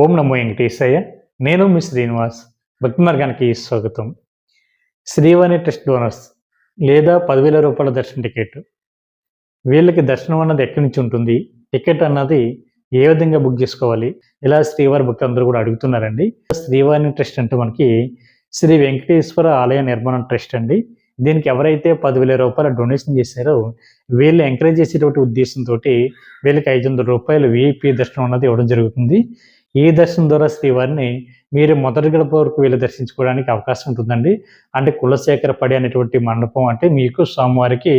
ఓం నమో వెంకటేశయ్య. నేను మీ శ్రీనివాస్. భక్తి మార్గానికి స్వాగతం. శ్రీవాణి ట్రస్ట్ డోనర్స్ లేదా రూ. 10,000 దర్శన టికెట్. వీళ్ళకి దర్శనం అన్నది ఎక్కడి నుంచి ఉంటుంది, టికెట్ అన్నది ఏ విధంగా బుక్ చేసుకోవాలి, ఇలా శ్రీవారి భక్తులందరూ కూడా అడుగుతున్నారండి. శ్రీవాణి ట్రస్ట్ అంటే మనకి శ్రీ వెంకటేశ్వర ఆలయ నిర్మాణ ట్రస్ట్ అండి. దీనికి ఎవరైతే రూ. 10,000 డొనేషన్ చేశారో వీళ్ళు ఎంకరేజ్ చేసేటువంటి ఉద్దేశంతో వీళ్ళకి రూ. 500 విఐపి దర్శనం అన్నది ఇవ్వడం జరుగుతుంది. ఈ దర్శనం ద్వారా శ్రీవారిని మీరు మొదటి గడప వరకు వెళ్ళి దర్శించుకోవడానికి అవకాశం ఉంటుందండి. అంటే కులశేఖర పడి అనేటువంటి మండపం అంటే మీకు స్వామివారికి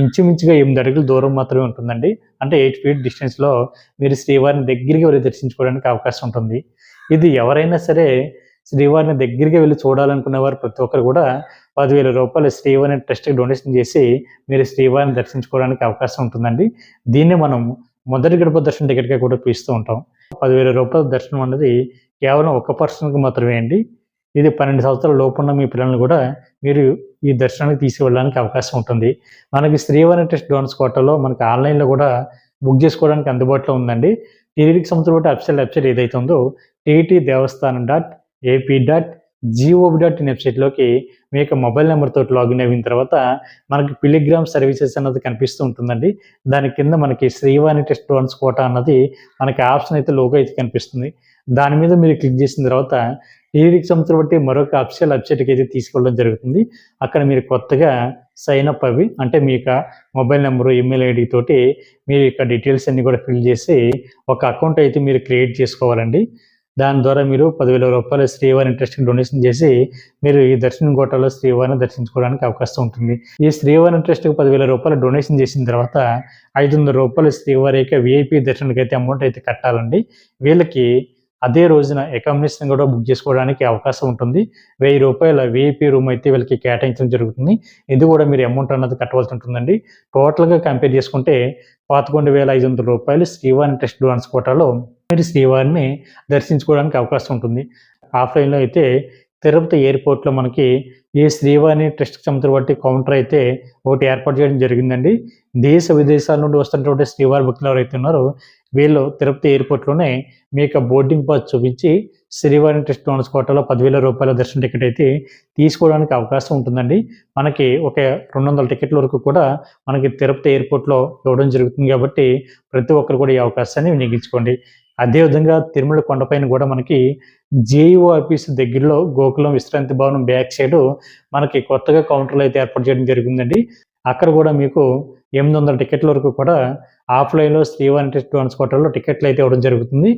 ఇంచుమించుగా 8 అడుగుల దూరం మాత్రమే ఉంటుందండి. అంటే 8 ఫీట్ డిస్టెన్స్లో మీరు శ్రీవారిని దగ్గరికి వెళ్ళి దర్శించుకోవడానికి అవకాశం ఉంటుంది. ఇది ఎవరైనా సరే శ్రీవారిని దగ్గరికి వెళ్ళి చూడాలనుకునే వారు ప్రతి ఒక్కరు కూడా రూ. 10,000 శ్రీవారిని ట్రస్ట్కి డొనేషన్ చేసి మీరు శ్రీవారిని దర్శించుకోవడానికి అవకాశం ఉంటుందండి. దీన్ని మనం మొదటి గడప దర్శన టికెట్గా కూడా పిలుస్తూ ఉంటాం. రూ. 10,000 దర్శనం అన్నది కేవలం ఒక పర్సన్కి మాత్రమే అండి. ఇది 12 సంవత్సరాల లోపున్న మీ పిల్లల్ని కూడా మీరు ఈ దర్శనానికి తీసుకువెళ్ళడానికి అవకాశం ఉంటుంది. మనకి శ్రీవారి ట్రస్ట్ డోనర్స్ కోటాలో మనకి ఆన్లైన్లో కూడా బుక్ చేసుకోవడానికి అందుబాటులో ఉందండి. టీటీడీకి సంబంధించిన వెబ్సైట్ ఏదైతే ఉందో ttdevaస్థానం.ap.gov.in వెబ్సైట్లోకి మీ యొక్క మొబైల్ నెంబర్తో లాగిన్ అయిన తర్వాత మనకి పిలిగ్రామ్ సర్వీసెస్ అన్నది కనిపిస్తూ ఉంటుందండి. దాని కింద మనకి శ్రీవాణి ట్రస్ట్ డోనర్స్ కోటా అన్నది మనకి ఆప్షన్ అయితే లోగో అయితే కనిపిస్తుంది. దాని మీద మీరు క్లిక్ చేసిన తర్వాత టీటీడీకి సంబంధించిన మరొక అఫీషియల్ వెబ్సైట్కి అయితే తీసుకెళ్ళడం జరుగుతుంది. అక్కడ మీరు కొత్తగా సైన్ అప్ అవి అంటే మీ యొక్క మొబైల్ నెంబరు, ఈమెయిల్ ఐడి తోటి మీ యొక్క డీటెయిల్స్ అన్నీ కూడా ఫిల్ చేసి ఒక అకౌంట్ అయితే మీరు క్రియేట్ చేసుకోవాలండి. దాని ద్వారా మీరు రూ. 10,000 శ్రీవారిని ట్రస్ట్కి డొనేషన్ చేసి మీరు ఈ దర్శనం కోటాలో శ్రీవారిని దర్శించుకోవడానికి అవకాశం ఉంటుంది. ఈ శ్రీవారి ట్రస్ట్కి రూ. 10,000 డొనేషన్ చేసిన తర్వాత రూ. 500 శ్రీవారి యొక్క విఐపి దర్శనానికి అయితే అమౌంట్ అయితే కట్టాలండి. వీళ్ళకి అదే రోజున అకామిడేషన్ కూడా బుక్ చేసుకోవడానికి అవకాశం ఉంటుంది. రూ. 1,000 విఐపి రూమ్ అయితే వీళ్ళకి కేటాయించడం జరుగుతుంది. ఇది కూడా మీరు అమౌంట్ అన్నది కట్టవలసి ఉంటుందండి. టోటల్గా కంపేర్ చేసుకుంటే రూ. 11,500 శ్రీవారి ట్రస్ట్ డోనర్స్ కోటాలో మీరు శ్రీవారిని దర్శించుకోవడానికి అవకాశం ఉంటుంది. ఆఫ్లైన్లో అయితే తిరుపతి ఎయిర్పోర్ట్లో మనకి ఈ శ్రీవాణి ట్రస్ట్కి సంబంధించిన కౌంటర్ అయితే ఒకటి ఏర్పాటు చేయడం జరిగిందండి. దేశ విదేశాల నుండి వస్తున్నటువంటి శ్రీవారి భక్తులు ఎవరైతే ఉన్నారో వీళ్ళు తిరుపతి ఎయిర్పోర్ట్లోనే మీ యొక్క బోర్డింగ్ పాస్ చూపించి శ్రీవారి ట్రస్ట్ డోనర్స్ కోటాలో రూ. 10,000 దర్శన టికెట్ అయితే తీసుకోవడానికి అవకాశం ఉంటుందండి. మనకి ఒక 200 టికెట్ల వరకు కూడా మనకి తిరుపతి ఎయిర్పోర్ట్లో ఇవ్వడం జరుగుతుంది. కాబట్టి ప్రతి ఒక్కరు కూడా ఈ అవకాశాన్ని వినియోగించుకోండి. అదేవిధంగా తిరుమల కొండపైన కూడా మనకి జేఈఓ ఆఫీస్ దగ్గరలో గోకులం విశ్రాంతి భవనం బ్యాక్ సైడ్ మనకి కొత్తగా కౌంటర్లు అయితే ఏర్పాటు చేయడం జరిగిందండి. అక్కడ కూడా మీకు 800 టికెట్ల వరకు కూడా ఆఫ్లైన్లో శ్రీవారి ట్రస్ట్ డోనర్స్ కోటాలో టికెట్లు అయితే ఇవ్వడం జరుగుతుంది.